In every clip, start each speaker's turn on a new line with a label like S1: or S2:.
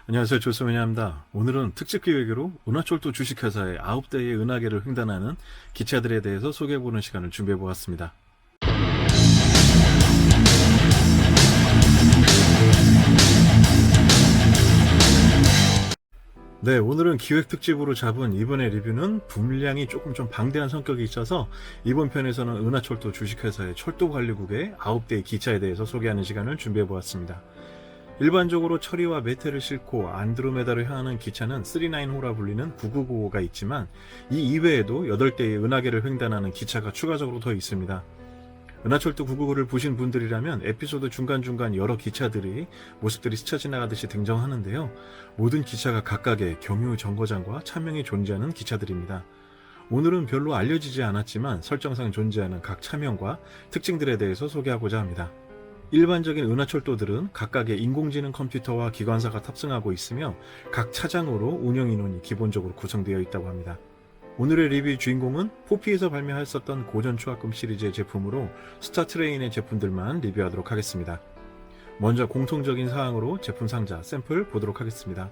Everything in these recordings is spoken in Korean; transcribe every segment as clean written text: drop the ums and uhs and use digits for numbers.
S1: 안녕하세요. 조수민입니다. 오늘은 특집 기획으로 은하철도 주식회사의 9대의 은하계를 횡단하는 기차들에 대해서 소개해보는 시간을 준비해보았습니다. 네, 오늘은 기획 특집으로 잡은 이번의 리뷰는 분량이 조금 좀 방대한 성격이 있어서 이번 편에서는 은하철도 주식회사의 철도관리국의 9대의 기차에 대해서 소개하는 시간을 준비해보았습니다. 일반적으로 처리와 메테를 싣고 안드로메다로 향하는 기차는 39호라 불리는 9995가 있지만 이 이외에도 8대의 은하계를 횡단하는 기차가 추가적으로 더 있습니다. 은하철도 999를 보신 분들이라면 에피소드 중간중간 여러 기차들이 모습들이 스쳐 지나가듯이 등장하는데요. 모든 기차가 각각의 경유 정거장과 차명이 존재하는 기차들입니다. 오늘은 별로 알려지지 않았지만 설정상 존재하는 각 차명과 특징들에 대해서 소개하고자 합니다. 일반적인 은하철도들은 각각의 인공지능 컴퓨터와 기관사가 탑승하고 있으며 각 차장으로 운영 인원이 기본적으로 구성되어 있다고 합니다. 오늘의 리뷰 주인공은 포피에서 발매했었던 고전 초합금 시리즈의 제품으로 스타트레인의 제품들만 리뷰하도록 하겠습니다. 먼저 공통적인 사항으로 제품 상자 샘플 보도록 하겠습니다.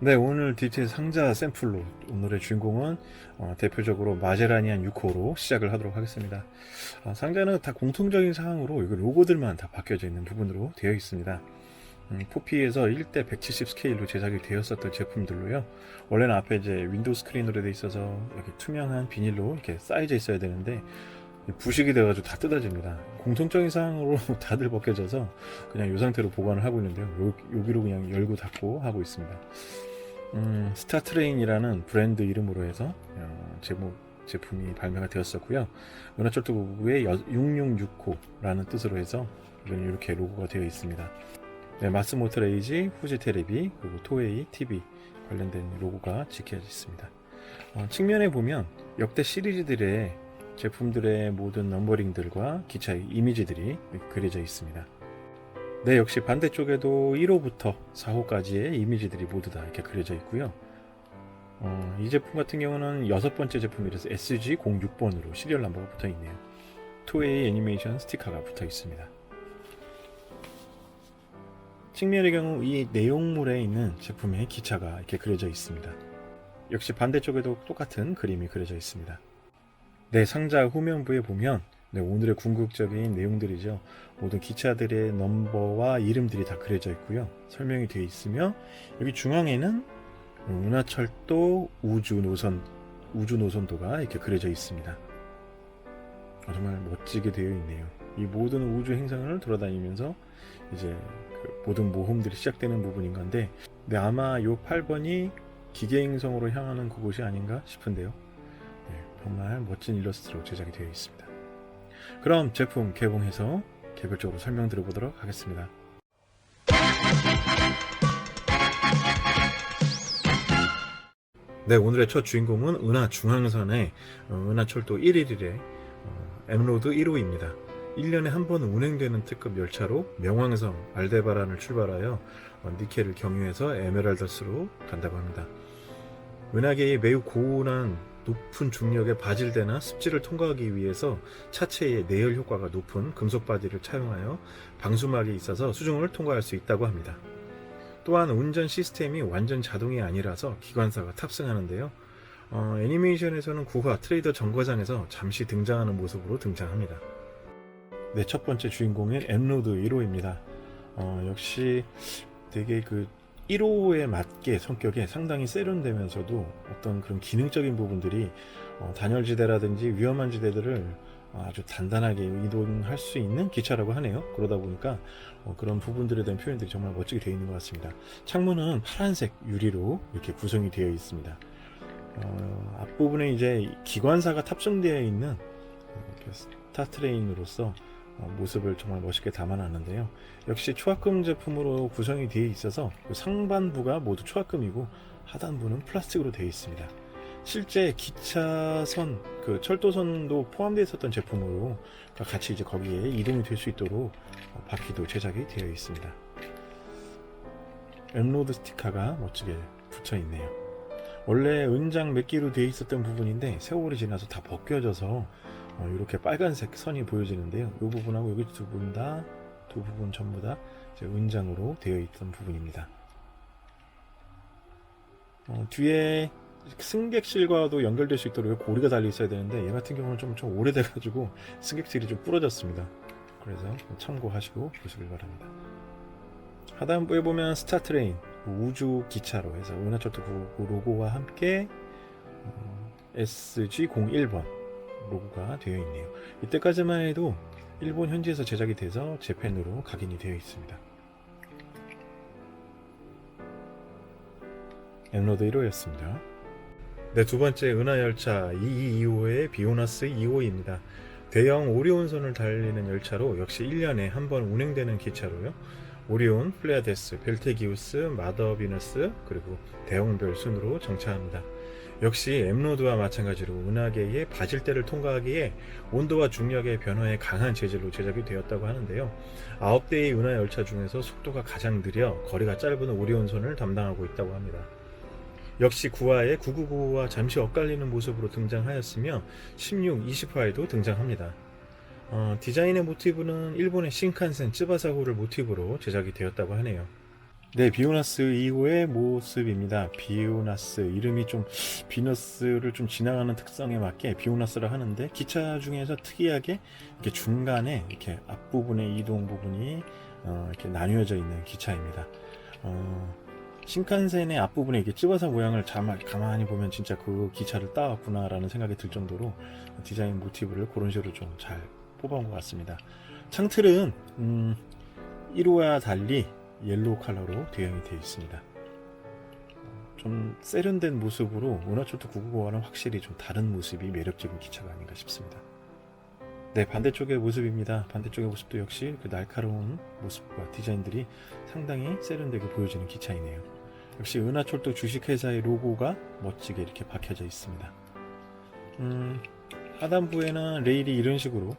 S1: 네, 오늘 디테일 상자 샘플로 오늘의 주인공은 대표적으로 마제라니안 6호로 시작을 하도록 하겠습니다. 상자는 다 공통적인 사항으로 여기 로고들만 다 바뀌어져 있는 부분으로 되어 있습니다. 포피에서 1대 170 스케일로 제작이 되었었던 제품들로요. 원래는 앞에 이제 윈도우 스크린으로 되어 있어서 이렇게 투명한 비닐로 이렇게 쌓여져 있어야 되는데 부식이 돼가지고 다 뜯어집니다. 공통적인 사항으로 다들 벗겨져서 그냥 이 상태로 보관을 하고 있는데요. 여기로 그냥 열고 닫고 하고 있습니다. 스타트레인이라는 브랜드 이름으로 해서 제품이 발매가 되었었고요. 은하철도국의 6669라는 뜻으로 해서 이렇게 로고가 되어 있습니다. 네, 마스모토 레이지, 후지 테레비, 그리고 토에이 TV 관련된 로고가 찍혀져 있습니다. 측면에 보면 역대 시리즈들의 제품들의 모든 넘버링들과 기차의 이미지들이 그려져 있습니다. 네, 역시 반대쪽에도 1호부터 4호까지의 이미지들이 모두 다 이렇게 그려져 있고요. 이 제품 같은 경우는 6번째 제품이라서 SG06번으로 시리얼 넘버가 붙어 있네요. 토에이 애니메이션 스티커가 붙어 있습니다. 측면의 경우 이 내용물에 있는 제품의 기차가 이렇게 그려져 있습니다. 역시 반대쪽에도 똑같은 그림이 그려져 있습니다. 네, 상자 후면부에 보면 오늘의 궁극적인 내용들이죠. 모든 기차들의 넘버와 이름들이 다 그려져 있고요. 설명이 되어 있으며 여기 중앙에는 은하철도 우주 노선도가 이렇게 그려져 있습니다. 정말 멋지게 되어 있네요. 이 모든 우주 행성을 돌아다니면서 이제 모든 모험들이 시작되는 부분인 건데, 아마 이 8번이 기계행성으로 향하는 그곳이 아닌가 싶은데요. 정말 멋진 일러스트로 제작이 되어 있습니다. 그럼 제품 개봉해서 개별적으로 설명 드려보도록 하겠습니다. 네, 오늘의 첫 주인공은 은하중앙선의 은하철도 111의 엠로드 1호입니다. 1년에 한 번 운행되는 특급 열차로 명왕성 알데바란을 출발하여 니켈을 경유해서 에메랄더스로 간다고 합니다. 은하계의 매우 고온한 높은 중력의 바질대나 습지를 통과하기 위해서 차체의 내열 효과가 높은 금속 바디를 차용하여 방수막이 있어서 수중을 통과할 수 있다고 합니다. 또한 운전 시스템이 완전 자동이 아니라서 기관사가 탑승하는데요. 애니메이션에서는 9화 트레이더 정거장에서 잠시 등장하는 모습으로 등장합니다. 네, 첫 번째 주인공인 엠로드 1호입니다. 역시 되게 1호에 맞게 성격에 상당히 세련되면서도 어떤 그런 기능적인 부분들이 단열지대라든지 위험한 지대들을 아주 단단하게 이동할 수 있는 기차라고 하네요. 그러다 보니까 그런 부분들에 대한 표현들이 정말 멋지게 되어 있는 것 같습니다. 창문은 파란색 유리로 이렇게 구성이 되어 있습니다. 앞부분에 이제 기관사가 탑승되어 있는 스타트레인으로서 모습을 정말 멋있게 담아놨는데요. 역시 초합금 제품으로 구성이 되어 있어서 상반부가 모두 초합금이고 하단부는 플라스틱으로 되어 있습니다. 실제 기차선, 철도선도 포함되어 있었던 제품으로 같이 이제 거기에 이동이 될 수 있도록 바퀴도 제작이 되어 있습니다. 엠로드 스티커가 멋지게 붙여 있네요. 원래 은장 몇기로 되어 있었던 부분인데 세월이 지나서 다 벗겨져서 이렇게 빨간색 선이 보여지는데요. 이 부분하고 여기 두 부분 전부 다 은장으로 되어 있던 부분입니다. 뒤에 승객실과도 연결될 수 있도록 고리가 달려 있어야 되는데 얘 같은 경우는 좀 오래돼가지고 승객실이 좀 부러졌습니다. 그래서 참고하시고 보시길 바랍니다. 하단부에 보면 스타트레인 우주 기차로 해서 은하철도 999 로고와 함께 SG01번 로고가 되어 있네요. 이때까지만 해도 일본 현지에서 제작이 돼서 재팬으로 각인이 되어 있습니다. 엠로드 1호였습니다. 네, 두 번째 은하열차 2225의 비오나스 2호입니다. 대형 오리온선을 달리는 열차로 역시 1년에 한 번 운행되는 기차로요. 오리온, 플레아데스, 벨테기우스, 마더 비너스 그리고 대형별 순으로 정차합니다. 역시 엠로드와 마찬가지로 은하계의 바질대를 통과하기에 온도와 중력의 변화에 강한 재질로 제작이 되었다고 하는데요. 9대의 은하열차 중에서 속도가 가장 느려 거리가 짧은 오리온선을 담당하고 있다고 합니다. 역시 9화에 999와 잠시 엇갈리는 모습으로 등장하였으며 16, 20화에도 등장합니다. 디자인의 모티브는 일본의 신칸센 쯔바사호를 모티브로 제작이 되었다고 하네요. 네, 비오나스 2호의 모습입니다. 비오나스 이름이 좀 비너스를 좀 지나가는 특성에 맞게 비오나스라 하는데 기차 중에서 특이하게 이렇게 중간에 이렇게 앞부분의 이동 부분이 이렇게 나뉘어져 있는 기차입니다. 신칸센의 앞부분에 이게 쯔바사 모양을 가만히 보면 진짜 그 기차를 따왔구나라는 생각이 들 정도로 디자인 모티브를 그런 식으로 좀 잘 뽑아온 것 같습니다. 창틀은 1호와 달리 옐로우 컬러로 대형이 되어 있습니다. 좀 세련된 모습으로 은하철도 999와는 확실히 좀 다른 모습이 매력적인 기차가 아닌가 싶습니다. 네, 반대쪽의 모습입니다. 반대쪽의 모습도 역시 그 날카로운 모습과 디자인들이 상당히 세련되게 보여지는 기차이네요. 역시 은하철도 주식회사의 로고가 멋지게 이렇게 박혀져 있습니다. 하단부에는 레일이 이런 식으로,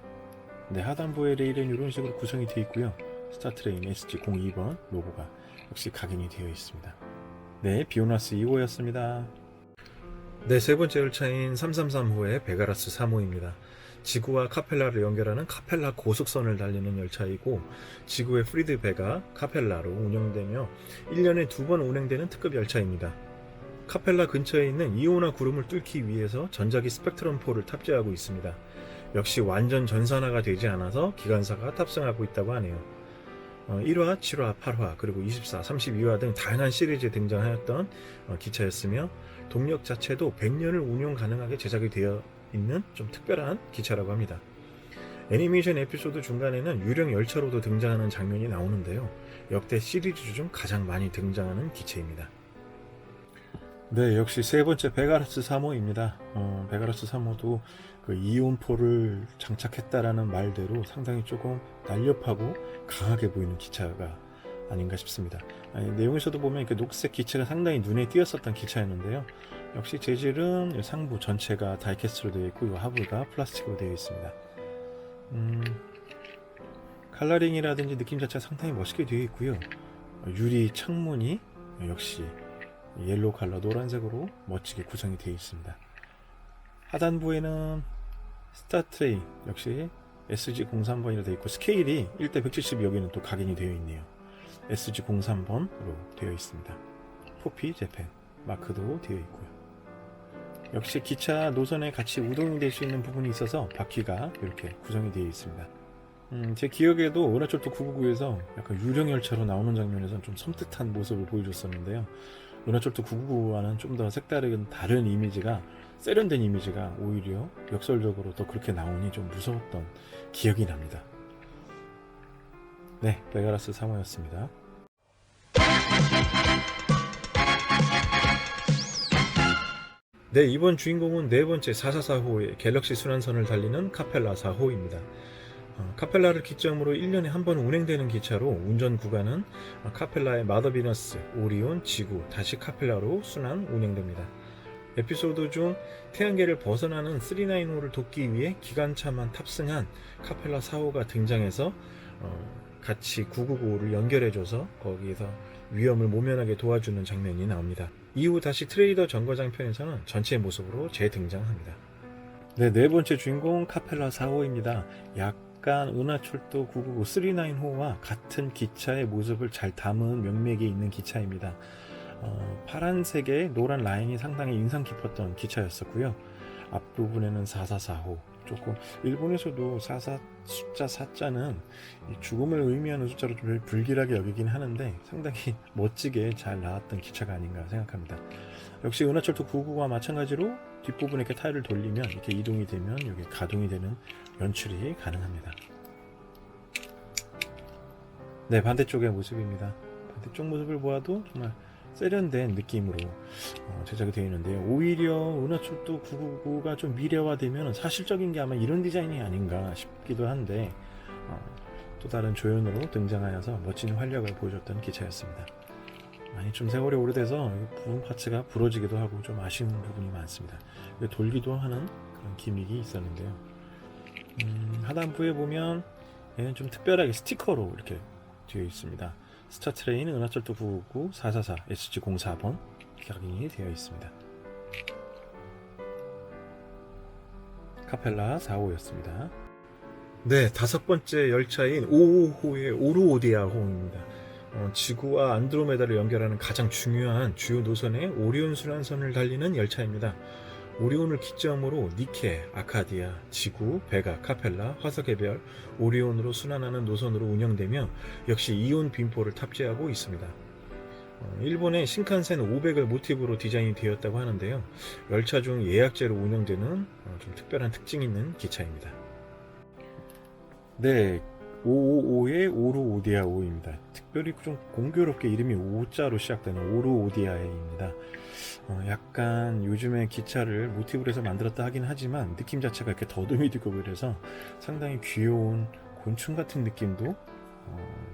S1: 네, 하단부의 레일은 이런 식으로 구성이 되어 있고요. 스타트레인 SG02번 로고가 역시 각인이 되어 있습니다. 네, 비오나스 2호였습니다. 네, 세 번째 열차인 333호의 베가라스 3호입니다. 지구와 카펠라를 연결하는 카펠라 고속선을 달리는 열차이고 지구의 프리드 배가 카펠라로 운영되며 1년에 2번 운행되는 특급 열차입니다. 카펠라 근처에 있는 이온화 구름을 뚫기 위해서 전자기 스펙트럼포를 탑재하고 있습니다. 역시 완전 전산화가 되지 않아서 기관사가 탑승하고 있다고 하네요. 1화, 7화, 8화, 그리고 24, 32화 등 다양한 시리즈에 등장하였던 기차였으며 동력 자체도 100년을 운용 가능하게 제작이 되어 있는 좀 특별한 기차라고 합니다. 애니메이션 에피소드 중간에는 유령 열차로도 등장하는 장면이 나오는데요. 역대 시리즈 중 가장 많이 등장하는 기체입니다. 네, 역시 세 번째 베가라스 3호입니다. 베가라스 3호도 그 이온포를 장착했다라는 말대로 상당히 조금 날렵하고 강하게 보이는 기차가 아닌가 싶습니다. 내용에서도 보면 이렇게 녹색 기체가 상당히 눈에 띄었었던 기차였는데요. 역시 재질은 상부 전체가 다이캐스트로 되어 있고 하부가 플라스틱으로 되어 있습니다. 컬러링이라든지 느낌 자체가 상당히 멋있게 되어 있고요. 유리 창문이 역시 옐로우 컬러 노란색으로 멋지게 구성이 되어 있습니다. 하단부에는 스타트레인 역시 SG03번이라 되어 있고 스케일이 1:170 여기는 또 각인이 되어 있네요. SG03번으로 되어 있습니다. 포피 재팬 마크도 되어 있고요. 역시 기차 노선에 같이 우동이 될 수 있는 부분이 있어서 바퀴가 이렇게 구성이 되어 있습니다. 제 기억에도 은하철도 999에서 약간 유령열차로 나오는 장면에서는 좀 섬뜩한 모습을 보여줬었는데요. 은하철도 999와는 좀 더 색다른 다른 이미지가, 세련된 이미지가 오히려 역설적으로 더 그렇게 나오니 좀 무서웠던 기억이 납니다. 네, 베가라스 3호였습니다. 네, 이번 주인공은 네 번째 444호의 갤럭시 순환선을 달리는 카펠라 4호입니다. 카펠라를 기점으로 1년에 한 번 운행되는 기차로 운전 구간은 카펠라의 마더 비너스, 오리온, 지구, 다시 카펠라로 순환 운행됩니다. 에피소드 중 태양계를 벗어나는 395를 돕기 위해 기관차만 탑승한 카펠라 4호가 등장해서 같이 999를 연결해줘서 거기에서 위험을 모면하게 도와주는 장면이 나옵니다. 이후 다시 트레이더 정거장 편에서는 전체 모습으로 재등장합니다. 네, 네 번째 주인공 카펠라 4호입니다. 약간 은하철도 999 395와 같은 기차의 모습을 잘 담은 명맥이 있는 기차입니다. 파란색의 노란 라인이 상당히 인상 깊었던 기차였었고요. 앞부분에는 444호, 조금 일본에서도 44 숫자 4자는 죽음을 의미하는 숫자로 좀 불길하게 여기긴 하는데 상당히 멋지게 잘 나왔던 기차가 아닌가 생각합니다. 역시 은하철도 999와 마찬가지로 뒷부분에 이렇게 타일을 돌리면 이렇게 이동이 되면 이게 가동이 되는 연출이 가능합니다. 네, 반대쪽의 모습입니다. 반대쪽 모습을 보아도 정말 세련된 느낌으로 제작이 되어 있는데요. 오히려 은하철도 999가 좀 미래화되면 사실적인 게 아마 이런 디자인이 아닌가 싶기도 한데 또 다른 조연으로 등장하여서 멋진 활력을 보여줬던 기차였습니다. 많이 좀 세월이 오래돼서 부분 파츠가 부러지기도 하고 좀 아쉬운 부분이 많습니다. 돌기도 하는 그런 기믹이 있었는데요. 하단부에 보면 얘는 좀 특별하게 스티커로 이렇게 되어 있습니다. 스타트레인 은하철도 999 444 SG04번 각인이 되어 있습니다. 카펠라 4호였습니다. 네, 5번째 열차인 555호의 오르오디아호입니다. 지구와 안드로메다를 연결하는 가장 중요한 주요 노선의 오리온 순환선을 달리는 열차입니다. 오리온을 기점으로 니케, 아카디아, 지구, 베가, 카펠라, 화석의 별, 오리온으로 순환하는 노선으로 운영되며 역시 이온 빈포를 탑재하고 있습니다. 일본의 신칸센 500을 모티브로 디자인이 되었다고 하는데요. 열차 중 예약제로 운영되는 좀 특별한 특징이 있는 기차입니다. 네, 555의 오르오디아호입니다. 특별히 좀 공교롭게 이름이 5자로 시작되는 오르오디아입니다. 약간 요즘에 기차를 모티브로 해서 만들었다 하긴 하지만 느낌 자체가 이렇게 더듬이 들고 그래서 상당히 귀여운 곤충 같은 느낌도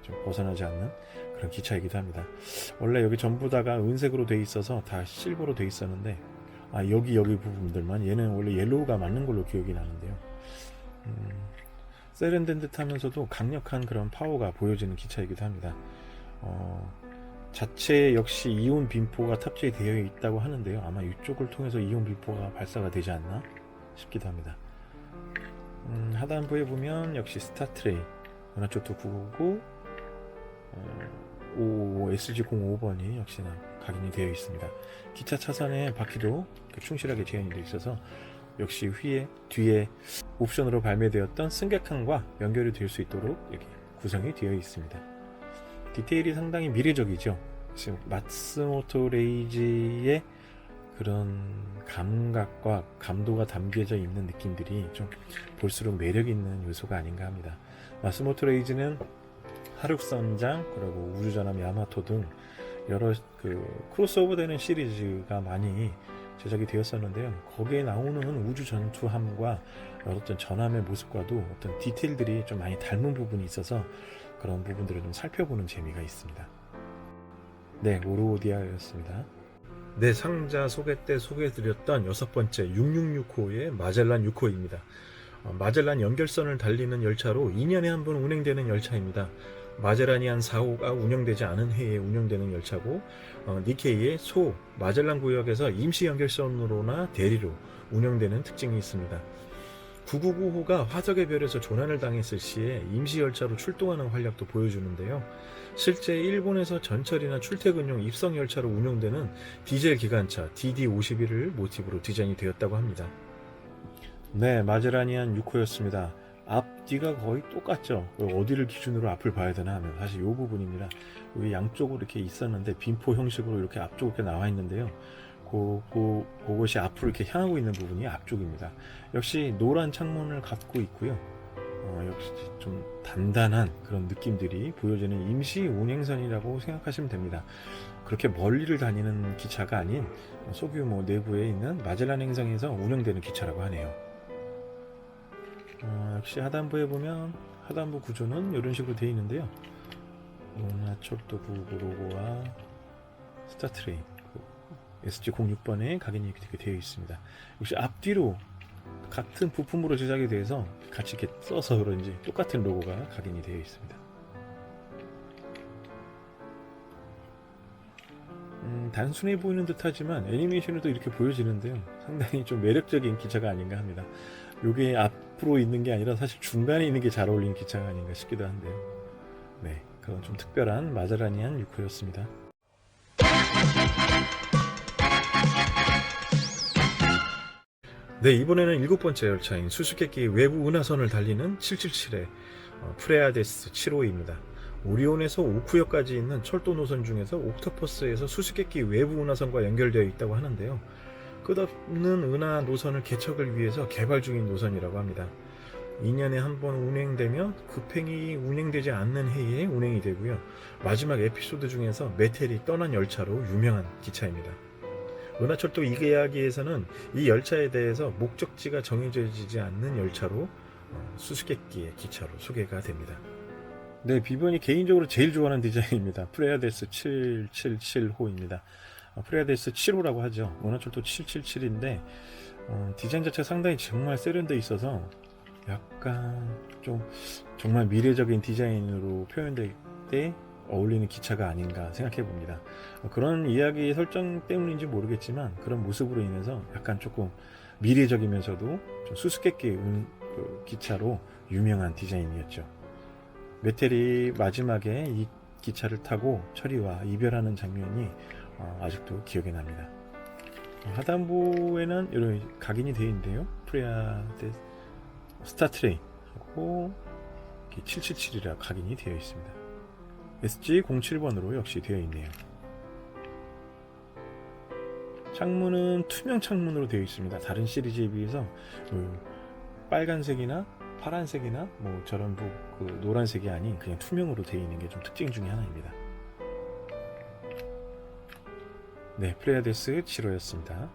S1: 좀 벗어나지 않는 그런 기차이기도 합니다. 원래 여기 전부 다가 은색으로 돼 있어서 다 실버로 돼 있었는데 여기 부분들만 얘는 원래 옐로우가 맞는 걸로 기억이 나는데요. 세련된 듯 하면서도 강력한 그런 파워가 보여지는 기차이기도 합니다. 자체 역시 이온 빈포가 탑재되어 있다고 하는데요. 아마 이쪽을 통해서 이온 빈포가 발사가 되지 않나 싶기도 합니다. 하단부에 보면 역시 스타트레인 은하철도 999 SG05번이 역시나 각인이 되어 있습니다. 기차 차선의 바퀴도 충실하게 재현이 되어 있어서 역시 뒤에 옵션으로 발매되었던 승객칸과 연결이 될 수 있도록 이렇게 구성이 되어 있습니다. 디테일이 상당히 미래적이죠. 지금 마츠모토 레이지의 그런 감각과 감도가 담겨져 있는 느낌들이 좀 볼수록 매력 있는 요소가 아닌가 합니다. 마츠모토 레이지는 하륙선장 그리고 우주전함 야마토 등 여러 크로스오버되는 시리즈가 많이 제작이 되었었는데요. 거기에 나오는 우주 전투함과 어떤 전함의 모습과도 어떤 디테일들이 좀 많이 닮은 부분이 있어서 그런 부분들을 좀 살펴보는 재미가 있습니다. 네, 오르오디아였습니다. 네, 상자 소개 때 소개해드렸던 6번째 666호의 마젤란 6호입니다. 마젤란 연결선을 달리는 열차로 2년에 한 번 운행되는 열차입니다. 마젤라니안 4호가 운영되지 않은 해에 운영되는 열차고 니케이의 마젤란 구역에서 임시 연결선으로나 대리로 운영되는 특징이 있습니다. 999호가 화석의 별에서 조난을 당했을 시에 임시 열차로 출동하는 활약도 보여주는데요. 실제 일본에서 전철이나 출퇴근용 입성 열차로 운영되는 디젤 기관차 DD51을 모티브로 디자인이 되었다고 합니다. 네, 마젤라니안 6호였습니다. 앞뒤가 거의 똑같죠. 어디를 기준으로 앞을 봐야 되나 하면 사실 이 부분입니다. 여기 양쪽으로 이렇게 있었는데 빈포 형식으로 이렇게 앞쪽으로 이렇게 나와 있는데요. 그것이 앞으로 이렇게 향하고 있는 부분이 앞쪽입니다. 역시 노란 창문을 갖고 있고요. 역시 좀 단단한 그런 느낌들이 보여지는 임시 운행선이라고 생각하시면 됩니다. 그렇게 멀리를 다니는 기차가 아닌 소규모 내부에 있는 마젤란 행성에서 운영되는 기차라고 하네요. 역시 하단부에 보면 하단부 구조는 이런 식으로 되어 있는데요. 은하철도 999 로고와 스타트레인 SG06번에 각인이 이렇게 되어 있습니다. 역시 앞뒤로 같은 부품으로 제작이 돼서 같이 이렇게 써서 그런지 똑같은 로고가 각인이 되어 있습니다. 단순해 보이는 듯하지만 애니메이션에도 이렇게 보여지는데요. 상당히 좀 매력적인 기차가 아닌가 합니다. 이게 앞으로 있는 게 아니라 사실 중간에 있는 게 잘 어울리는 기차가 아닌가 싶기도 한데요. 네, 그건 좀 특별한 마젤라니안 6호였습니다. 네, 이번에는 7번째 열차인 수수께끼 외부 은하선을 달리는 777의 프레아데스 7호입니다. 오리온에서 오쿠역까지 있는 철도 노선 중에서 옥토퍼스에서 수수께끼 외부 은하선과 연결되어 있다고 하는데요. 끝없는 은하 노선을 개척을 위해서 개발 중인 노선이라고 합니다. 2년에 한 번 운행되며 급행이 운행되지 않는 해에 운행이 되고요. 마지막 에피소드 중에서 메텔이 떠난 열차로 유명한 기차입니다. 은하철도 2계약에서는 이 열차에 대해서 목적지가 정해지지 않는 열차로 수수께끼의 기차로 소개가 됩니다. 네, 비번이 개인적으로 제일 좋아하는 디자인입니다. 프레아데스 777호입니다. 프레아데스 7호라고 하죠. 은하철도 777인데 디자인 자체가 상당히 정말 세련되어 있어서 약간 좀 정말 미래적인 디자인으로 표현될 때 어울리는 기차가 아닌가 생각해 봅니다. 그런 이야기 설정 때문인지 모르겠지만 그런 모습으로 인해서 약간 조금 미래적이면서도 좀 수수께끼 기차로 유명한 디자인이었죠. 메텔이 마지막에 이 기차를 타고 철이와 이별하는 장면이 아직도 기억에 납니다. 하단부에는 이런 각인이 되어 있는데요. 프레아데 스타트레인 하고 777이라 각인이 되어 있습니다. SG07번으로 역시 되어 있네요. 창문은 투명 창문으로 되어 있습니다. 다른 시리즈에 비해서 빨간색이나 파란색이나 뭐 저런 그 노란색이 아닌 그냥 투명으로 되어 있는 게 좀 특징 중에 하나입니다. 네, 프레아데스 7호였습니다.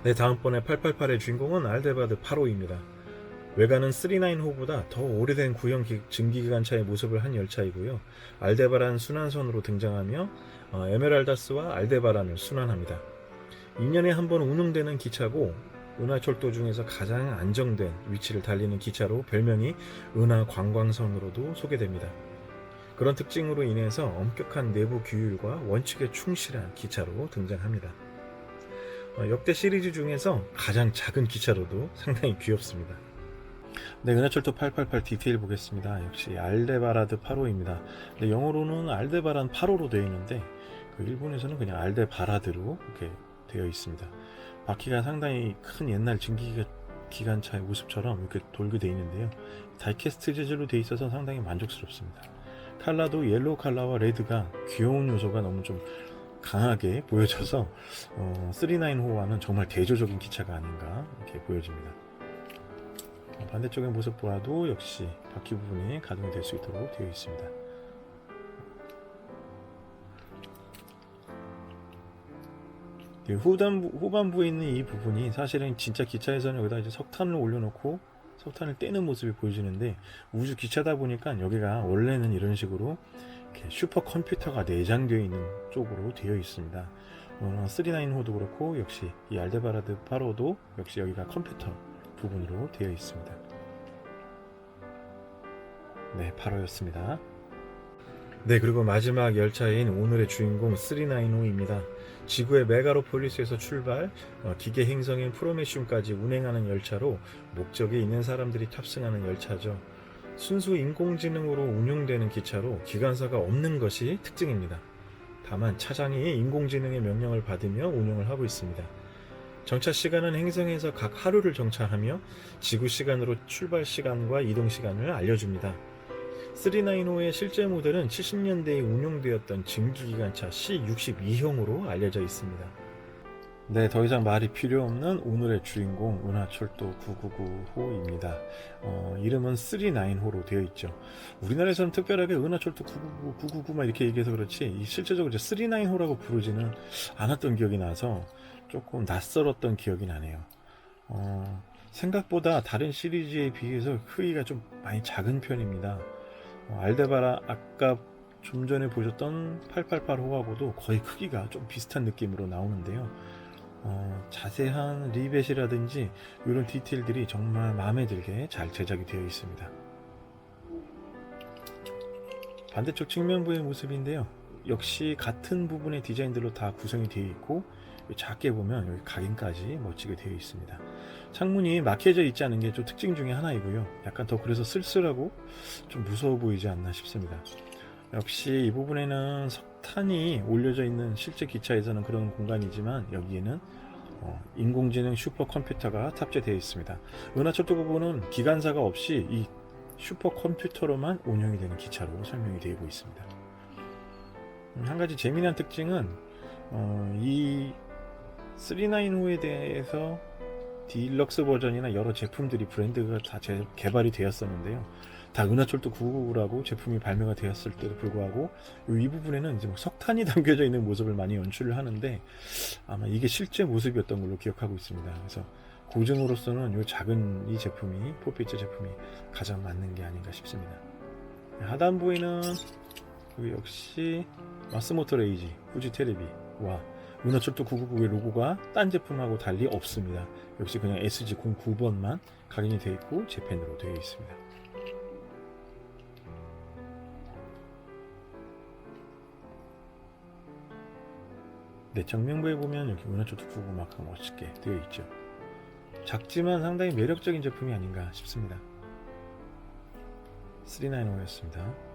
S1: 네, 다음번에 888의 주인공은 알데바드 8호입니다. 외관은 39호보다 더 오래된 구형 증기기관차의 모습을 한 열차이고요. 알데바란 순환선으로 등장하며 에메랄다스와 알데바란을 순환합니다. 2년에 한 번 운행되는 기차고 은하철도 중에서 가장 안정된 위치를 달리는 기차로 별명이 은하관광선으로도 소개됩니다. 그런 특징으로 인해서 엄격한 내부 규율과 원칙에 충실한 기차로 등장합니다. 역대 시리즈 중에서 가장 작은 기차로도 상당히 귀엽습니다. 네, 은하철도 888 디테일 보겠습니다. 역시 알데바라드 8호입니다. 네, 영어로는 알데바란 8호로 되어 있는데 그 일본에서는 그냥 알데바라드로 이렇게 되어 있습니다. 바퀴가 상당히 큰 옛날 증기기관차의 모습처럼 이렇게 돌게 되어 있는데요. 다이캐스트 재질로 되어 있어서 상당히 만족스럽습니다. 컬러도 옐로우 컬러와 레드가 귀여운 요소가 너무 좀 강하게 보여져서 39호와는 정말 대조적인 기차가 아닌가 이렇게 보여집니다. 반대쪽의 모습 보아도 역시 바퀴 부분이 가동이 될 수 있도록 되어 있습니다. 후반부에 있는 이 부분이 사실은 진짜 기차에서는 여기다 이제 석탄을 올려놓고 석탄을 떼는 모습이 보여지는데 우주 기차다 보니까 여기가 원래는 이런 식으로 이렇게 슈퍼컴퓨터가 내장되어 있는 쪽으로 되어 있습니다. 39호도 그렇고 역시 이 알데바라드 8호도 역시 여기가 컴퓨터 부분으로 되어 있습니다. 네, 8호였습니다. 네, 그리고 마지막 열차인 오늘의 주인공 39호입니다. 지구의 메가로폴리스에서 출발, 기계 행성인 프로메시움까지 운행하는 열차로 목적에 있는 사람들이 탑승하는 열차죠. 순수 인공지능으로 운용되는 기차로 기관사가 없는 것이 특징입니다. 다만 차장이 인공지능의 명령을 받으며 운용을 하고 있습니다. 정차 시간은 행성에서 각 하루를 정차하며 지구 시간으로 출발 시간과 이동 시간을 알려줍니다. 39호의 실제 모델은 70년대에 운용되었던 증기기관차 C62형으로 알려져 있습니다. 네, 더 이상 말이 필요 없는 오늘의 주인공 은하철도 999호입니다. 이름은 39호로 되어 있죠. 우리나라에서는 특별하게 은하철도 999만 이렇게 얘기해서 그렇지 실제적으로 39호라고 부르지는 않았던 기억이 나서 조금 낯설었던 기억이 나네요. 생각보다 다른 시리즈에 비해서 크기가 좀 많이 작은 편입니다. 알데바라 아까 좀 전에 보셨던 888호하고도 거의 크기가 좀 비슷한 느낌으로 나오는데요. 자세한 리벳이라든지 이런 디테일들이 정말 마음에 들게 잘 제작이 되어 있습니다. 반대쪽 측면부의 모습인데요. 역시 같은 부분의 디자인들로 다 구성이 되어 있고 작게 보면 여기 각인까지 멋지게 되어 있습니다. 창문이 막혀져 있지 않은 게 좀 특징 중에 하나이고요. 약간 더 그래서 쓸쓸하고 좀 무서워 보이지 않나 싶습니다. 역시 이 부분에는 석탄이 올려져 있는 실제 기차에서는 그런 공간이지만 여기에는 인공지능 슈퍼컴퓨터가 탑재되어 있습니다. 은하철도 999는 기관사가 없이 이 슈퍼컴퓨터로만 운영이 되는 기차로 설명이 되고 있습니다. 한 가지 재미난 특징은 이 395에 대해서 딜럭스 버전이나 여러 제품들이 브랜드가 다 개발이 되었었는데요. 다 은하철도 999라고 제품이 발매가 되었을 때도 불구하고 이 부분에는 이제 석탄이 담겨져 있는 모습을 많이 연출을 하는데 아마 이게 실제 모습이었던 걸로 기억하고 있습니다. 그래서 고증으로서는 이 작은 이 제품이 포피츠 제품이 가장 맞는 게 아닌가 싶습니다. 하단부에는 역시 마스모토 레이지, 후지 테레비와 은하철도 999의 로고가 딴 제품하고 달리 없습니다. 역시 그냥 SG09번만 각인이 되어 있고 재팬으로 되어 있습니다. 네, 정면부에 보면 여기 은하철도 999 마크가 멋있게 되어 있죠. 작지만 상당히 매력적인 제품이 아닌가 싶습니다. 395였습니다.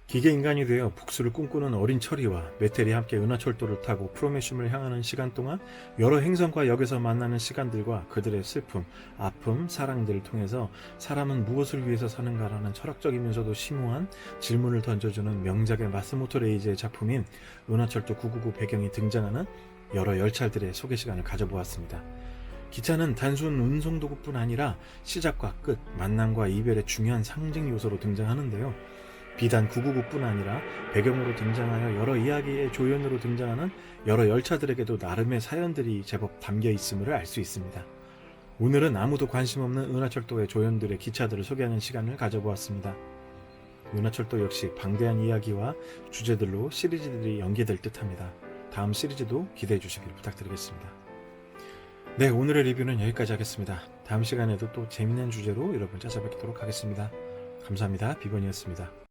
S1: 기계 인간이 되어 복수를 꿈꾸는 어린 철이와 메텔이 함께 은하철도를 타고 프로메슘을 향하는 시간 동안 여러 행성과 역에서 만나는 시간들과 그들의 슬픔, 아픔, 사랑들을 통해서 사람은 무엇을 위해서 사는가라는 철학적이면서도 심오한 질문을 던져주는 명작의 마스모토 레이지의 작품인 은하철도 999 배경이 등장하는 여러 열차들의 소개 시간을 가져보았습니다. 기차는 단순 운송 도구뿐 아니라 시작과 끝, 만남과 이별의 중요한 상징 요소로 등장하는데요. 비단 999뿐 아니라 배경으로 등장하여 여러 이야기의 조연으로 등장하는 여러 열차들에게도 나름의 사연들이 제법 담겨 있음을 알 수 있습니다. 오늘은 아무도 관심 없는 은하철도의 조연들의 기차들을 소개하는 시간을 가져보았습니다. 은하철도 역시 방대한 이야기와 주제들로 시리즈들이 연계될 듯합니다. 다음 시리즈도 기대해 주시길 부탁드리겠습니다. 네, 오늘의 리뷰는 여기까지 하겠습니다. 다음 시간에도 또 재밌는 주제로 여러분 찾아뵙도록 하겠습니다. 감사합니다. 비건이었습니다.